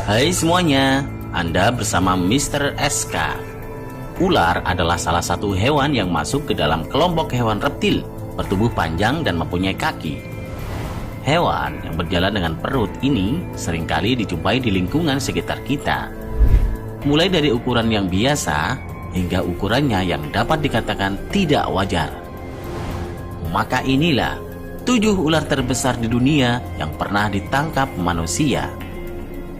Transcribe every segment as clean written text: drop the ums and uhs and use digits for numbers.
Hai semuanya, Anda bersama Mr. SK. Ular adalah salah satu hewan yang masuk ke dalam kelompok hewan reptil, bertubuh panjang dan mempunyai kaki. Hewan yang berjalan dengan perut ini seringkali dijumpai di lingkungan sekitar kita. Mulai dari ukuran yang biasa hingga ukurannya yang dapat dikatakan tidak wajar. Maka inilah 7 ular terbesar di dunia yang pernah ditangkap manusia.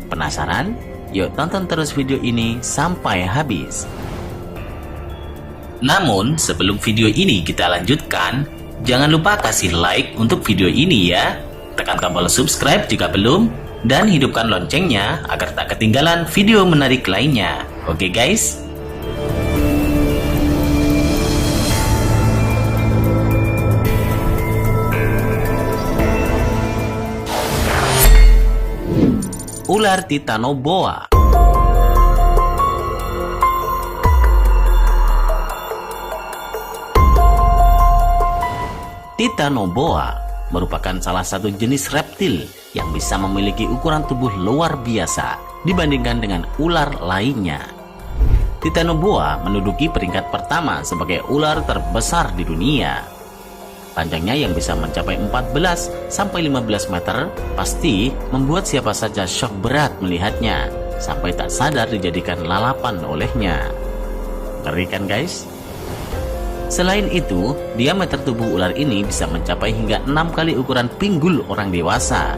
Penasaran? Yuk tonton terus video ini sampai habis. Namun sebelum video ini kita lanjutkan, jangan lupa kasih like untuk video ini ya. Tekan tombol subscribe jika belum, dan hidupkan loncengnya agar tak ketinggalan video menarik lainnya. Oke guys? Ular Titanoboa. Titanoboa merupakan salah satu jenis reptil yang bisa memiliki ukuran tubuh luar biasa dibandingkan dengan ular lainnya. Titanoboa menduduki peringkat pertama sebagai ular terbesar di dunia. Panjangnya yang bisa mencapai 14 sampai 15 meter pasti membuat siapa saja syok berat melihatnya, sampai tak sadar dijadikan lalapan olehnya. Ngeri kan guys? Selain itu, diameter tubuh ular ini bisa mencapai hingga 6 kali ukuran pinggul orang dewasa.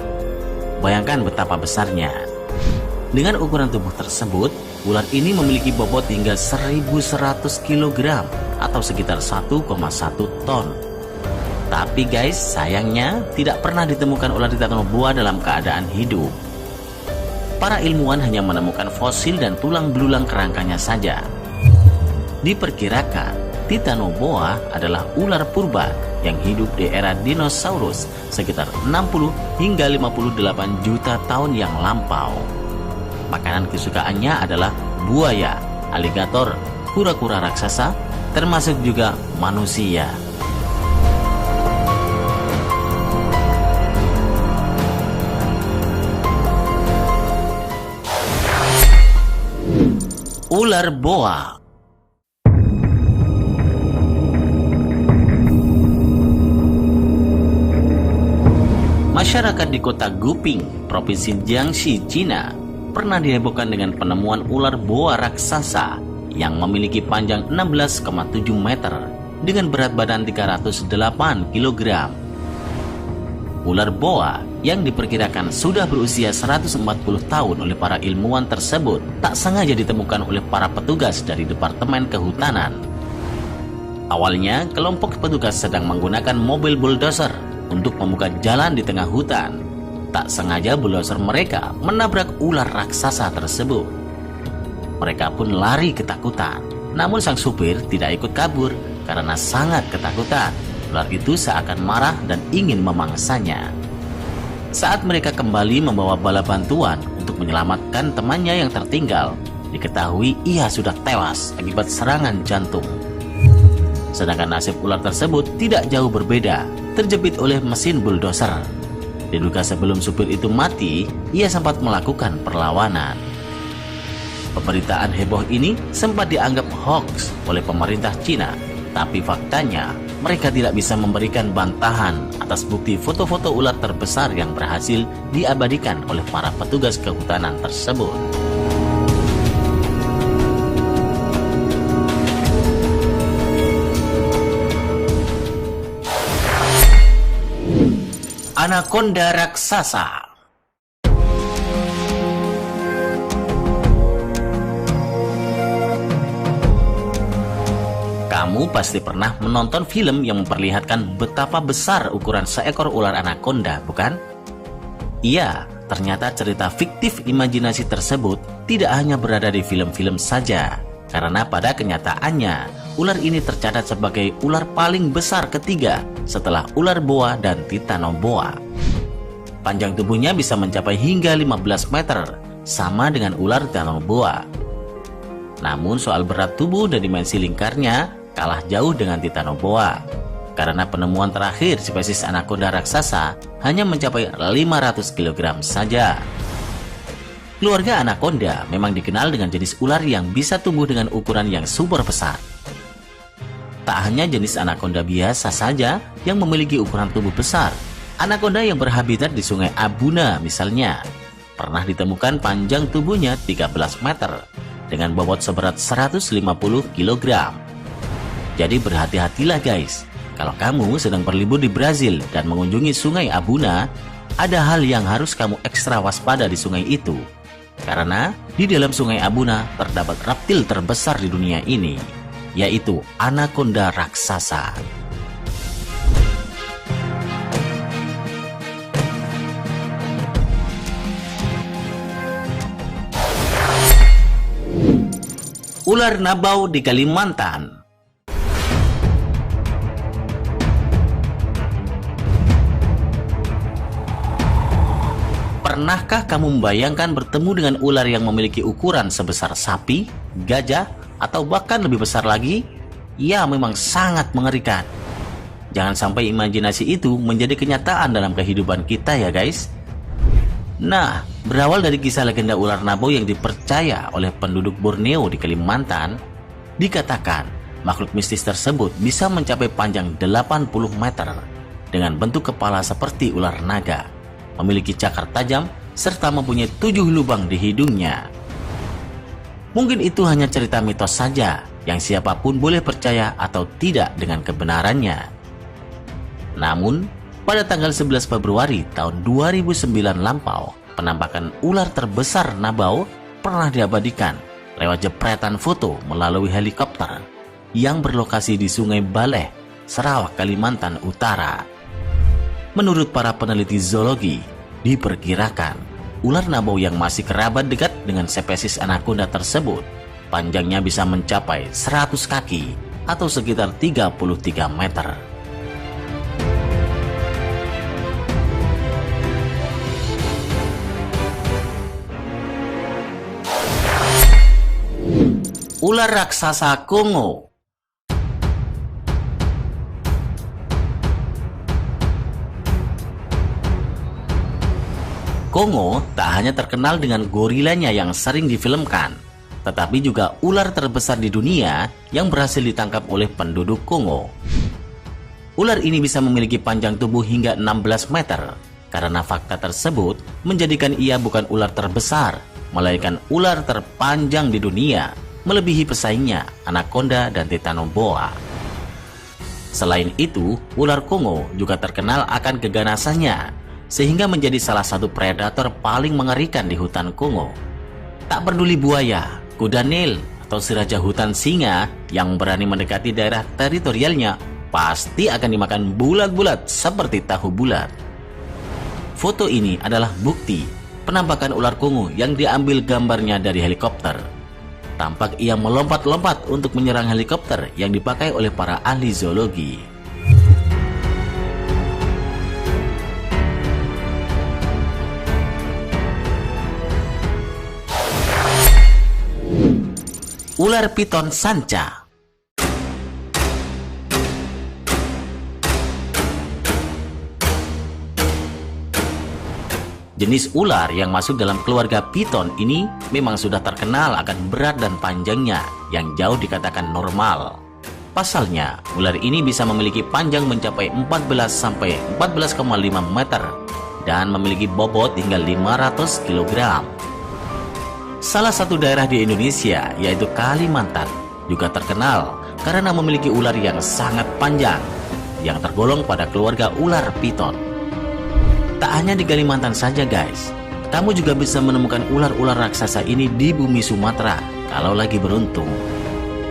Bayangkan betapa besarnya. Dengan ukuran tubuh tersebut, ular ini memiliki bobot hingga 1100 kg atau sekitar 1,1 ton. Tapi guys, sayangnya tidak pernah ditemukan ular Titanoboa dalam keadaan hidup. Para ilmuwan hanya menemukan fosil dan tulang belulang kerangkanya saja. Diperkirakan, Titanoboa adalah ular purba yang hidup di era dinosaurus sekitar 60 hingga 58 juta tahun yang lampau. Makanan kesukaannya adalah buaya, aligator, kura-kura raksasa, termasuk juga manusia. Ular boa. Masyarakat di kota Guping, Provinsi Jiangxi, Cina, pernah dihebohkan dengan penemuan ular boa raksasa yang memiliki panjang 16,7 meter dengan berat badan 308 kg. Ular boa yang diperkirakan sudah berusia 140 tahun oleh para ilmuwan tersebut tak sengaja ditemukan oleh para petugas dari Departemen Kehutanan. Awalnya, kelompok petugas sedang menggunakan mobil bulldozer untuk membuka jalan di tengah hutan. Tak sengaja bulldozer mereka menabrak ular raksasa tersebut. Mereka pun lari ketakutan. Namun sang supir tidak ikut kabur karena sangat ketakutan. Ular itu seakan marah dan ingin memangsanya. Saat mereka kembali membawa bala bantuan untuk menyelamatkan temannya yang tertinggal, diketahui ia sudah tewas akibat serangan jantung. Sedangkan nasib ular tersebut tidak jauh berbeda, terjepit oleh mesin bulldozer. Diduga sebelum supir itu mati, ia sempat melakukan perlawanan. Pemberitaan heboh ini sempat dianggap hoax oleh pemerintah Cina, tapi faktanya mereka tidak bisa memberikan bantahan atas bukti foto-foto ular terbesar yang berhasil diabadikan oleh para petugas kehutanan tersebut. Anaconda raksasa. Kamu pasti pernah menonton film yang memperlihatkan betapa besar ukuran seekor ular anaconda, bukan? Iya, ternyata cerita fiktif imajinasi tersebut tidak hanya berada di film-film saja. Karena pada kenyataannya, ular ini tercatat sebagai ular paling besar ketiga setelah ular boa dan Titanoboa. Panjang tubuhnya bisa mencapai hingga 15 meter, sama dengan ular Titanoboa. Namun soal berat tubuh dan dimensi lingkarnya kalah jauh dengan Titanoboa. karena penemuan terakhir spesies anaconda raksasa hanya mencapai 500 kg saja. Keluarga anaconda memang dikenal dengan jenis ular yang bisa tumbuh dengan ukuran yang super besar. Tak hanya jenis anaconda biasa saja yang memiliki ukuran tubuh besar. Anaconda yang berhabitat di Sungai Abuna misalnya, pernah ditemukan panjang tubuhnya 13 meter dengan bobot seberat 150 kg. Jadi berhati-hatilah guys, kalau kamu sedang berlibur di Brazil dan mengunjungi Sungai Abuna, ada hal yang harus kamu ekstra waspada di sungai itu. Karena di dalam Sungai Abuna terdapat reptil terbesar di dunia ini, yaitu anaconda raksasa. Ular nabau di Kalimantan. Pernahkah kamu membayangkan bertemu dengan ular yang memiliki ukuran sebesar sapi, gajah, atau bahkan lebih besar lagi? Ya, memang sangat mengerikan. Jangan sampai imajinasi itu menjadi kenyataan dalam kehidupan kita ya guys. Nah, berawal dari kisah legenda ular nabau yang dipercaya oleh penduduk Borneo di Kalimantan, dikatakan makhluk mistis tersebut bisa mencapai panjang 80 meter dengan bentuk kepala seperti ular naga, memiliki cakar tajam, serta mempunyai 7 lubang di hidungnya. Mungkin itu hanya cerita mitos saja yang siapapun boleh percaya atau tidak dengan kebenarannya. Namun, pada tanggal 11 Februari tahun 2009 lampau, penampakan ular terbesar nabau pernah diabadikan lewat jepretan foto melalui helikopter yang berlokasi di Sungai Baleh, Sarawak, Kalimantan Utara. Menurut para peneliti zoologi, diperkirakan ular nabau yang masih kerabat dekat dengan spesies anaconda tersebut panjangnya bisa mencapai 100 kaki atau sekitar 33 meter. Ular raksasa Kongo. Kongo tak hanya terkenal dengan gorilanya yang sering difilmkan, tetapi juga ular terbesar di dunia yang berhasil ditangkap oleh penduduk Kongo. Ular ini bisa memiliki panjang tubuh hingga 16 meter, karena fakta tersebut menjadikan ia bukan ular terbesar, melainkan ular terpanjang di dunia, melebihi pesaingnya anaconda dan titanoboa. Selain itu, ular Kongo juga terkenal akan keganasannya, sehingga menjadi salah satu predator paling mengerikan di hutan Kongo. Tak peduli buaya, kuda Nil, atau si raja hutan singa yang berani mendekati daerah teritorialnya, pasti akan dimakan bulat-bulat seperti tahu bulat. Foto ini adalah bukti penampakan ular Kongo yang diambil gambarnya dari helikopter. Tampak ia melompat-lompat untuk menyerang helikopter yang dipakai oleh para ahli zoologi. Ular piton sanca. Jenis ular yang masuk dalam keluarga piton ini memang sudah terkenal akan berat dan panjangnya yang jauh dikatakan normal. Pasalnya, ular ini bisa memiliki panjang mencapai 14 sampai 14,5 meter dan memiliki bobot hingga 500 kg. Salah satu daerah di Indonesia, yaitu Kalimantan, juga terkenal karena memiliki ular yang sangat panjang yang tergolong pada keluarga ular piton. Tak hanya di Kalimantan saja guys, kamu juga bisa menemukan ular-ular raksasa ini di bumi Sumatera kalau lagi beruntung.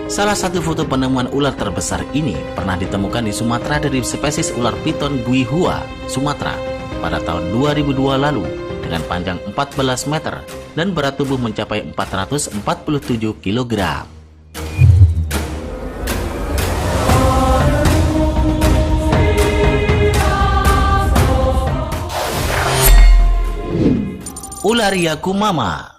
Salah satu foto penemuan ular terbesar ini pernah ditemukan di Sumatera dari spesies ular piton Buihua, Sumatera pada tahun 2002 lalu dengan panjang 14 meter dan berat tubuh mencapai 447 kg. Ular Yakumama.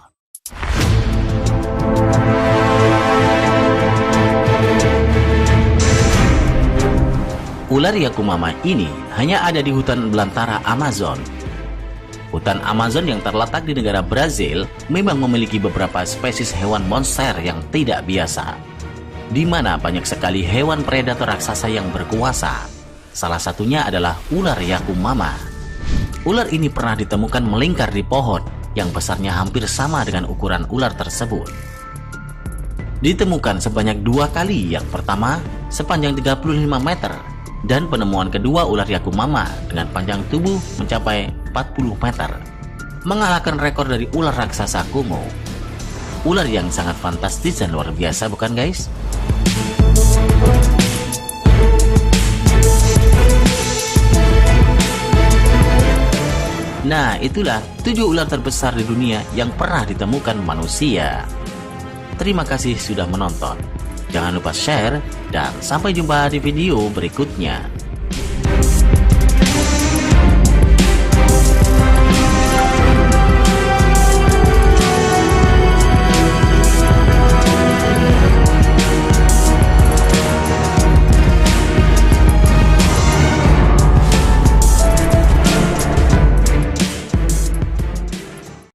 Ular Yakumama ini hanya ada di hutan belantara Amazon. Hutan Amazon yang terletak di negara Brazil memang memiliki beberapa spesies hewan monster yang tidak biasa, di mana banyak sekali hewan predator raksasa yang berkuasa. Salah satunya adalah ular Yakumama. Ular ini pernah ditemukan melingkar di pohon yang besarnya hampir sama dengan ukuran ular tersebut. Ditemukan sebanyak 2 kali, yang pertama sepanjang 35 meter, dan penemuan kedua ular Yakumama dengan panjang tubuh mencapai 40 meter, mengalahkan rekor dari ular raksasa Kumo. Ular yang sangat fantastis dan luar biasa, bukan guys? Nah, itulah 7 ular terbesar di dunia yang pernah ditemukan manusia. Terima kasih sudah menonton. Jangan lupa share dan sampai jumpa di video berikutnya.